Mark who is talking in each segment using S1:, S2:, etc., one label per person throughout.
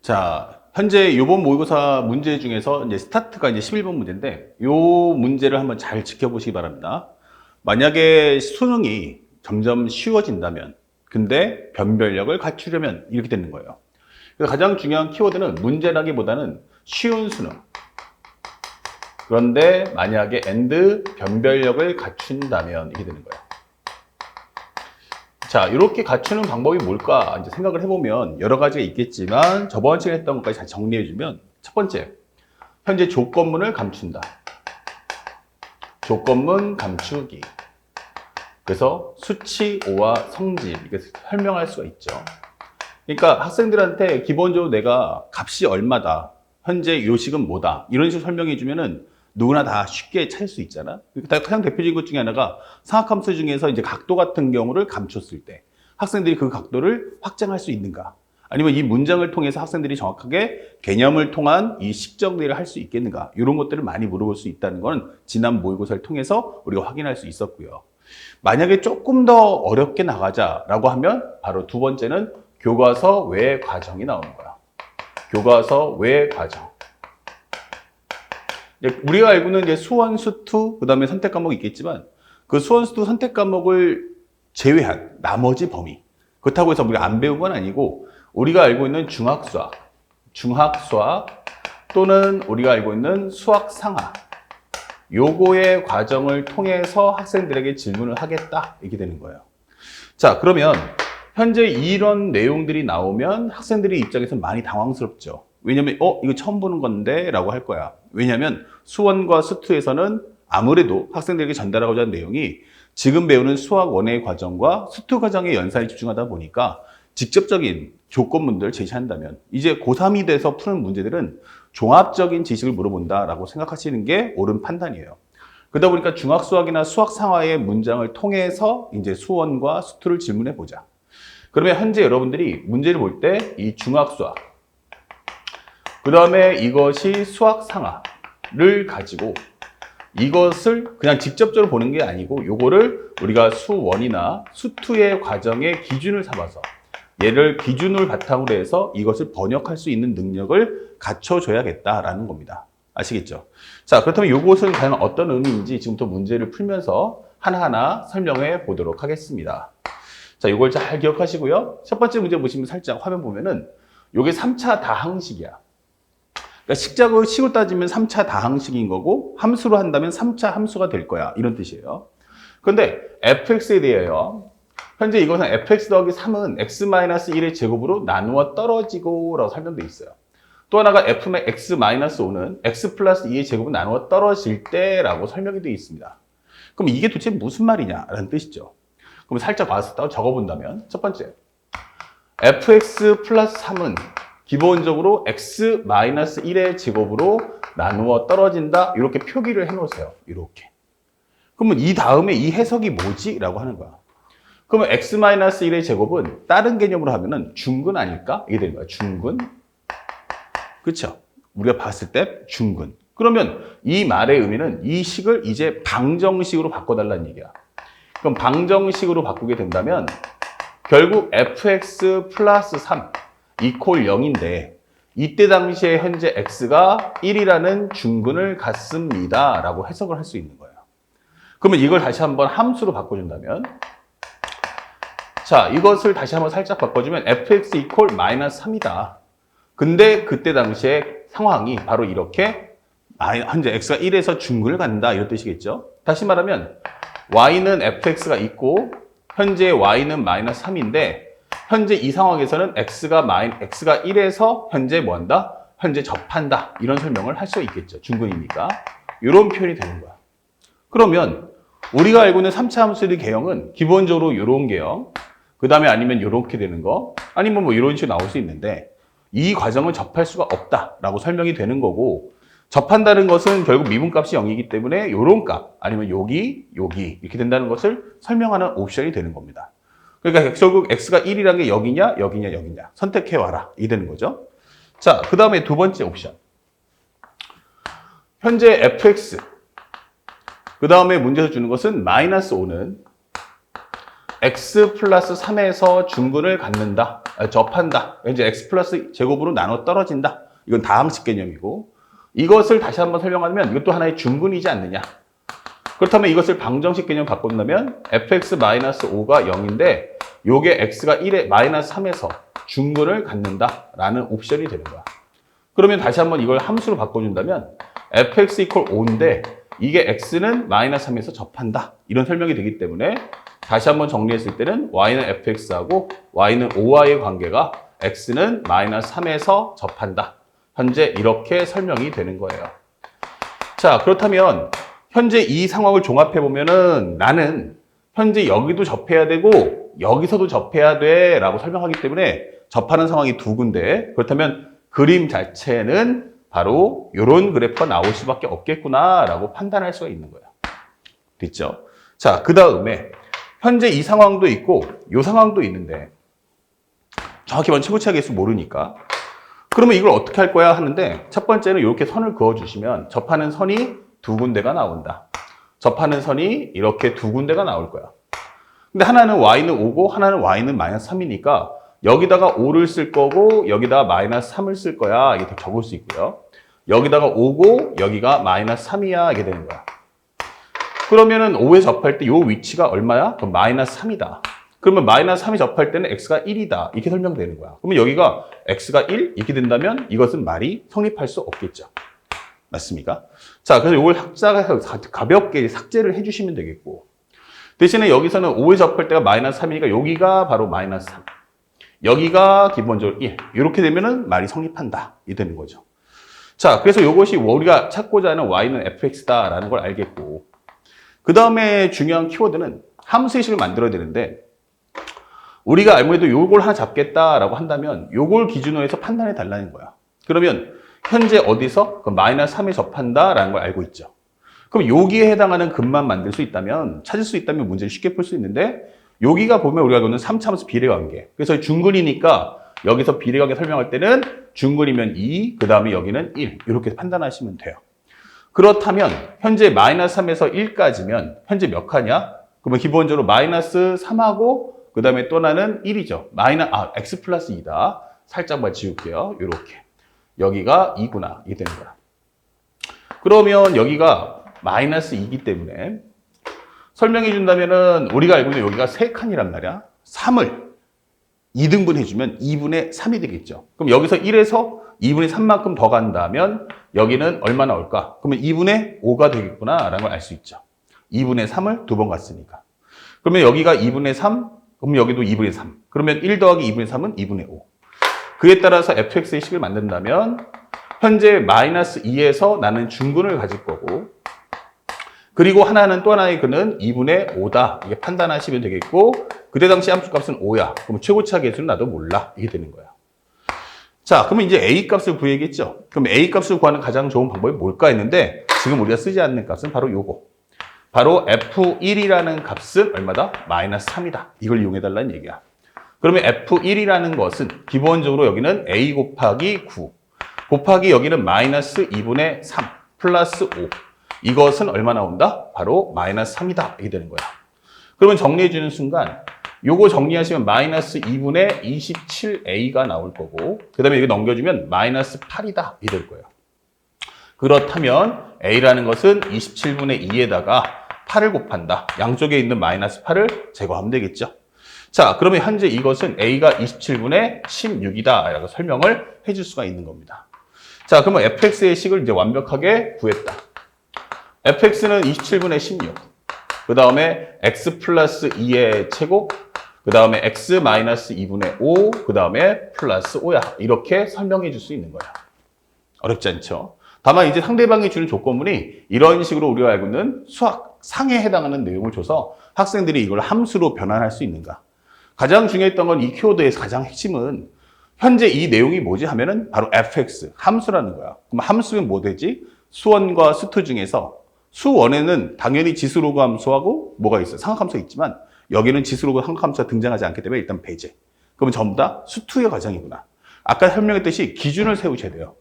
S1: 자, 현재 이번 모의고사 문제 중에서 이제 스타트가 이제 11번 문제인데, 이 문제를 한번 잘 지켜보시기 바랍니다. 만약에 수능이 점점 쉬워진다면, 근데 변별력을 갖추려면 이렇게 되는 거예요. 그래서 가장 중요한 키워드는 문제라기보다는 쉬운 수능. 그런데 만약에 and 변별력을 갖춘다면 이렇게 되는 거예요. 자, 이렇게 갖추는 방법이 뭘까 이제 생각을 해보면 여러 가지가 있겠지만 저번 시간에 했던 것까지 잘 정리해주면 첫 번째, 현재 조건문을 감춘다. 조건문 감추기. 그래서 수치오와 성질 이렇게 설명할 수가 있죠. 그러니까 학생들한테 기본적으로 내가 값이 얼마다, 현재 요식은 뭐다 이런 식으로 설명해 주면은 누구나 다 쉽게 찾을 수 있잖아. 가장 대표적인 것 중에 하나가 상학함수 중에서 이제 각도 같은 경우를 감췄을 때 학생들이 그 각도를 확장할 수 있는가, 아니면 이 문장을 통해서 학생들이 정확하게 개념을 통한 이 식정리를 할 수 있겠는가, 이런 것들을 많이 물어볼 수 있다는 건 지난 모의고사를 통해서 우리가 확인할 수 있었고요. 만약에 조금 더 어렵게 나가자라고 하면 바로 두 번째는 교과서 외 과정이 나오는 거야. 교과서 외 과정. 우리가 알고 있는 이제 수원, 수투, 그 다음에 선택 과목이 있겠지만 그 수원, 수투 선택 과목을 제외한 나머지 범위. 그렇다고 해서 우리가 안 배운 건 아니고 우리가 알고 있는 중학수학 또는 우리가 알고 있는 수학상하, 요거의 과정을 통해서 학생들에게 질문을 하겠다 이렇게 되는 거예요. 자, 그러면 현재 이런 내용들이 나오면 학생들의 입장에서 많이 당황스럽죠. 왜냐면 이거 처음 보는 건데 라고 할 거야. 왜냐면 수원과 수투에서는 아무래도 학생들에게 전달하고자 하는 내용이 지금 배우는 수학 원의 과정과 수투 과정의 연산에 집중하다 보니까 직접적인 조건문들을 제시한다면 이제 고3이 돼서 푸는 문제들은 종합적인 지식을 물어본다라고 생각하시는 게 옳은 판단이에요. 그러다 보니까 중학수학이나 수학상하의 문장을 통해서 이제 수원과 수투를 질문해 보자. 그러면 현재 여러분들이 문제를 볼 때 이 중학수학, 그 다음에 이것이 수학상하를 가지고 이것을 그냥 직접적으로 보는 게 아니고 요거를 우리가 수원이나 수투의 과정의 기준을 삼아서 얘를 기준을 바탕으로 해서 이것을 번역할 수 있는 능력을 갖춰줘야겠다라는 겁니다. 아시겠죠? 자, 그렇다면 요것은 과연 어떤 의미인지 지금부터 문제를 풀면서 하나하나 설명해 보도록 하겠습니다. 자, 요걸 잘 기억하시고요. 첫 번째 문제 보시면 살짝 화면 보면은 요게 3차 다항식이야. 그러니까 식으로 따지면 3차 다항식인 거고 함수로 한다면 3차 함수가 될 거야. 이런 뜻이에요. 그런데 fx에 대하여 현재 이것은 fx 더하기 3은 x-1의 제곱으로 나누어 떨어지고 라고 설명되어 있어요. 또 하나가 fx-5는 x 플러스 2의 제곱으로 나누어 떨어질 때 라고 설명이 되어 있습니다. 그럼 이게 도대체 무슨 말이냐 라는 뜻이죠. 그럼 살짝 와서 적어본다면 첫 번째, fx 플러스 3은 기본적으로 x-1의 제곱으로 나누어 떨어진다. 이렇게 표기를 해놓으세요. 이렇게. 그러면 이 다음에 이 해석이 뭐지? 라고 하는 거야. 그러면 x-1의 제곱은 다른 개념으로 하면은 중근 아닐까? 이게 되는 거야. 중근. 그렇죠? 우리가 봤을 때 중근. 그러면 이 말의 의미는 이 식을 이제 방정식으로 바꿔달라는 얘기야. 그럼 방정식으로 바꾸게 된다면 결국 fx 플러스 3 이퀄 0인데 이때 당시에 현재 x가 1이라는 중근을 갖습니다 라고 해석을 할 수 있는 거예요. 그러면 이걸 다시 한번 함수로 바꿔준다면, 자, 이것을 다시 한번 살짝 바꿔주면 fx 이퀄 마이너스 3이다. 근데 그때 당시에 상황이 바로 이렇게 현재 x가 1에서 중근을 갖는다 이런 뜻이겠죠. 다시 말하면 y는 fx가 있고 현재 y는 마이너스 3인데 현재 이 상황에서는 x가 1에서 현재 뭐 한다? 현재 접한다. 이런 설명을 할 수 있겠죠. 중근이니까. 이런 표현이 되는 거야. 그러면 우리가 알고 있는 3차 함수의 개형은 기본적으로 이런 개형, 그 다음에 아니면 이렇게 되는 거, 아니면 뭐 이런 식으로 나올 수 있는데 이 과정을 접할 수가 없다라고 설명이 되는 거고, 접한다는 것은 결국 미분값이 0이기 때문에 이런 값, 아니면 여기 이렇게 된다는 것을 설명하는 옵션이 되는 겁니다. 그러니까 결국 x가 1이라는 게 여기냐 선택해와라 이 되는 거죠. 자, 그 다음에 두 번째 옵션, 현재 fx, 그 다음에 문제에서 주는 것은 마이너스 5는 x 플러스 3에서 중근을 갖는다, 접한다. 이제 x 플러스 제곱으로 나눠 떨어진다. 이건 다항식 개념이고, 이것을 다시 한번 설명하면 이것도 하나의 중근이지 않느냐. 그렇다면 이것을 방정식 개념 바꾼다면 fx-5가 0인데 요게 x가 1에 마이너스 3에서 중근을 갖는다라는 옵션이 되는 거야. 그러면 다시 한번 이걸 함수로 바꿔준다면 fx equal 5인데 이게 x는 마이너스 3에서 접한다. 이런 설명이 되기 때문에 다시 한번 정리했을 때는 y는 fx하고 y는 5와의 관계가 x는 마이너스 3에서 접한다. 현재 이렇게 설명이 되는 거예요. 자, 그렇다면 현재 이 상황을 종합해 보면은 나는 현재 여기도 접해야 되고 여기서도 접해야 돼 라고 설명하기 때문에 접하는 상황이 두 군데. 그렇다면 그림 자체는 바로 이런 그래프가 나올 수밖에 없겠구나 라고 판단할 수가 있는 거예요. 됐죠? 자, 그 다음에 현재 이 상황도 있고 이 상황도 있는데 정확히 최고치의 개수 모르니까 그러면 이걸 어떻게 할 거야 하는데 첫 번째는 이렇게 선을 그어주시면 접하는 선이 두 군데가 나온다. 접하는 선이 이렇게 두 군데가 나올 거야. 근데 하나는 y는 5고 하나는 y는 마이너스 3이니까 여기다가 5를 쓸 거고 여기다가 마이너스 3을 쓸 거야. 이렇게 적을 수 있고요. 여기다가 5고 여기가 마이너스 3이야. 이게 되는 거야. 그러면은 5에 접할 때 이 위치가 얼마야? 그럼 마이너스 3이다. 그러면 마이너스 3이 접할 때는 x가 1이다. 이렇게 설명되는 거야. 그러면 여기가 x가 1? 이렇게 된다면 이것은 말이 성립할 수 없겠죠. 맞습니까? 자, 그래서 이걸 학자가 가볍게 삭제를 해주시면 되겠고 대신에 여기서는 5에 접할 때가 마이너스 3이니까 여기가 바로 마이너스 3. 여기가 기본적으로 1. 이렇게 되면은 말이 성립한다. 이 되는 거죠. 자, 그래서 이것이 우리가 찾고자 하는 y는 fx다라는 걸 알겠고 그 다음에 중요한 키워드는 함수의식을 만들어야 되는데 우리가 아무래도 요걸 하나 잡겠다라고 한다면 요걸 기준으로 해서 판단해 달라는 거야. 그러면 현재 어디서? 그 마이너스 3에 접한다라는 걸 알고 있죠. 그럼 여기에 해당하는 근만 만들 수 있다면, 찾을 수 있다면 문제를 쉽게 풀 수 있는데 여기가 보면 우리가 알고는 3차함수 비례관계. 그래서 중근이니까 여기서 비례관계 설명할 때는 중근이면 2, 그 다음에 여기는 1 이렇게 판단하시면 돼요. 그렇다면 현재 마이너스 3에서 1까지면 현재 몇 칸이야? 그러면 기본적으로 마이너스 3하고 그 다음에 또 하나는 1이죠. x 플러스 2다. 살짝만 지울게요. 이렇게. 여기가 2구나. 이게 되는 거야. 그러면 여기가 마이너스 2이기 때문에 설명해 준다면은 우리가 알고 있는 여기가 3칸이란 말이야. 3을 2등분 해주면 2분의 3이 되겠죠. 그럼 여기서 1에서 2분의 3만큼 더 간다면 여기는 얼마 나올까? 그러면 2분의 5가 되겠구나 라는 걸 알 수 있죠. 2분의 3을 두 번 갔으니까. 그러면 여기가 2분의 3, 그럼 여기도 2분의 3. 그러면 1 더하기 2분의 3은 2분의 5. 그에 따라서 fx의 식을 만든다면 현재 마이너스 2에서 나는 중근을 가질 거고 그리고 하나는 또 하나의 근은 2분의 5다. 이게 판단하시면 되겠고 그때 당시 함수값은 5야. 그럼 최고차 계수는 나도 몰라. 이게 되는 거야. 자, 그러면 이제 a 값을 구해야겠죠. 그럼 a 값을 구하는 가장 좋은 방법이 뭘까 했는데 지금 우리가 쓰지 않는 값은 바로 요거. 바로 f1이라는 값은 얼마다? 마이너스 3이다. 이걸 이용해달라는 얘기야. 그러면 f1이라는 것은 기본적으로 여기는 a 곱하기 9 곱하기 여기는 마이너스 2분의 3 플러스 5. 이것은 얼마 나온다? 바로 마이너스 3이다. 이게 되는 거야. 그러면 정리해주는 순간 요거 정리하시면 마이너스 2분의 27a가 나올 거고 그 다음에 여기 넘겨주면 마이너스 8이다. 이 될 거예요. 그렇다면 a라는 것은 27분의 2에다가 8을 곱한다. 양쪽에 있는 마이너스 8을 제거하면 되겠죠. 자, 그러면 현재 이것은 a가 27분의 16이다. 라고 설명을 해줄 수가 있는 겁니다. 자, 그러면 fx의 식을 이제 완벽하게 구했다. fx는 27분의 16. 그 다음에 x 플러스 2의 제곱. 그 다음에 x 마이너스 2분의 5. 그 다음에 플러스 5야. 이렇게 설명해 줄 수 있는 거야. 어렵지 않죠? 다만 이제 상대방이 주는 조건문이 이런 식으로 우리가 알고 있는 수학 상에 해당하는 내용을 줘서 학생들이 이걸 함수로 변환할 수 있는가. 가장 중요했던 건 이 키워드에서 가장 핵심은 현재 이 내용이 뭐지 하면은 바로 fx, 함수라는 거야. 그럼 함수는 뭐 되지? 수원과 수투 중에서 수원에는 당연히 지수로그 함수하고 뭐가 있어요? 상학함수가 있지만 여기는 지수로그 상학함수가 등장하지 않기 때문에 일단 배제. 그러면 전부 다 수투의 과정이구나. 아까 설명했듯이 기준을 세우셔야 돼요.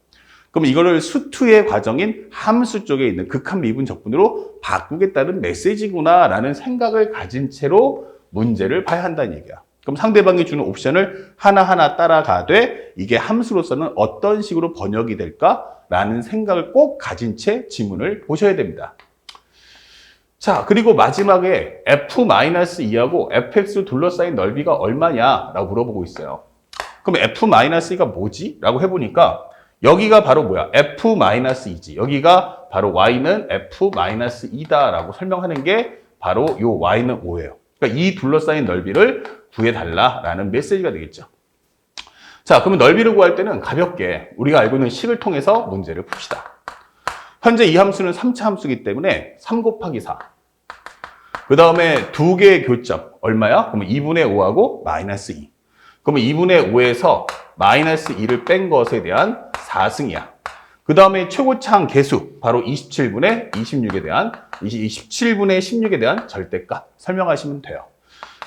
S1: 그럼 이거를 수투의 과정인 함수 쪽에 있는 극한 미분 적분으로 바꾸겠다는 메시지구나 라는 생각을 가진 채로 문제를 봐야 한다는 얘기야. 그럼 상대방이 주는 옵션을 하나하나 따라가되 이게 함수로서는 어떤 식으로 번역이 될까라는 생각을 꼭 가진 채 지문을 보셔야 됩니다. 자, 그리고 마지막에 f-2하고 fx로 둘러싸인 넓이가 얼마냐라고 물어보고 있어요. 그럼 f-2가 뭐지? 라고 해보니까 여기가 바로 뭐야? f-2지. 여기가 바로 y는 f-2다라고 설명하는 게 바로 요 y는 5예요. 그러니까 이 둘러싸인 넓이를 구해달라라는 메시지가 되겠죠. 자, 그러면 넓이를 구할 때는 가볍게 우리가 알고 있는 식을 통해서 문제를 풉시다. 현재 이 함수는 3차 함수이기 때문에 3 곱하기 4. 그 다음에 두 개의 교점 얼마야? 그러면 2분의 5하고 마이너스 2. 그러면 2분의 5에서 마이너스 2를 뺀 것에 대한 4승이야. 그 다음에 최고차항 계수, 바로 27분의 26에 대한, 27분의 16에 대한 절대값 설명하시면 돼요.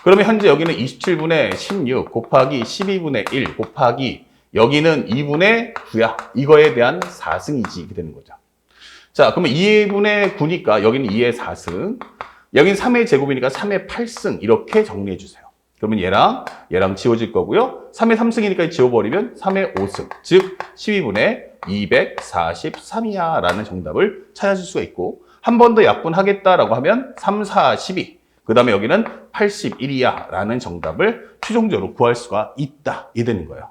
S1: 그러면 현재 여기는 27분의 16 곱하기 12분의 1 곱하기 여기는 2분의 9야. 이거에 대한 4승이지. 이렇게 되는 거죠. 자, 그러면 2분의 9니까 여기는 2의 4승, 여기는 3의 제곱이니까 3의 8승 이렇게 정리해 주세요. 그러면 얘랑 지워질 거고요. 3의 3승이니까 지워버리면 3의 5승, 즉 12분의 243이야 라는 정답을 찾아줄 수가 있고, 한 번 더 약분하겠다라고 하면 3, 4, 12, 그 다음에 여기는 81이야 라는 정답을 최종적으로 구할 수가 있다. 이 되는 거예요.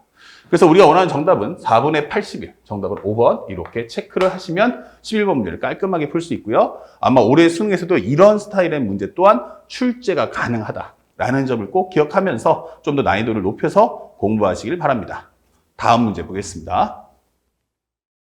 S1: 그래서 우리가 원하는 정답은 4분의 81, 정답은 5번 이렇게 체크를 하시면 11번 문제를 깔끔하게 풀 수 있고요. 아마 올해 수능에서도 이런 스타일의 문제 또한 출제가 가능하다라는 점을 꼭 기억하면서 좀 더 난이도를 높여서 공부하시길 바랍니다. 다음 문제 보겠습니다.